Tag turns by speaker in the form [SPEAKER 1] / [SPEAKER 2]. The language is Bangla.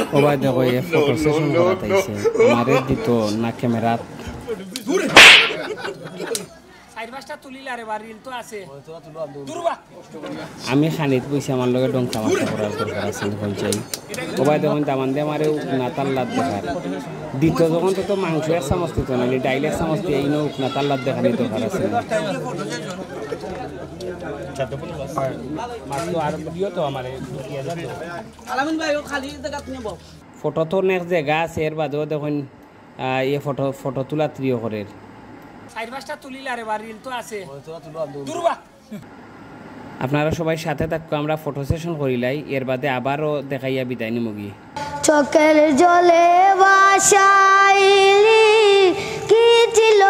[SPEAKER 1] ও ভাই দেখো এই ফটো সেশন করাইছে আমারে দিত না ক্যামেরা আমি খানিত বইছি আমার লগে ডং তামাশা করার দরকার আছে বল চাই ও ভাই দেখুন তামান দিয়ে আমারে না তাল্লাত দেখার দিত যখন তো মাংস এক চামচ দিত না ডাইল এক চামচ দিয়ে ইনো না তাল্লাত দেখানি দরকার আছে ফটো তো নেক্সট জায়গা আছে এর বাদেও দেখুন ইয়ে ফটো তোলা ত্রিয় করে আপনারা সবাই সাথে থাকো আমরা ফটো সেশন করিলাই এর বাদে আবারও দেখাইয়া বিদায় নিমগি
[SPEAKER 2] চোখের জলে বাসাইলি কি ছিল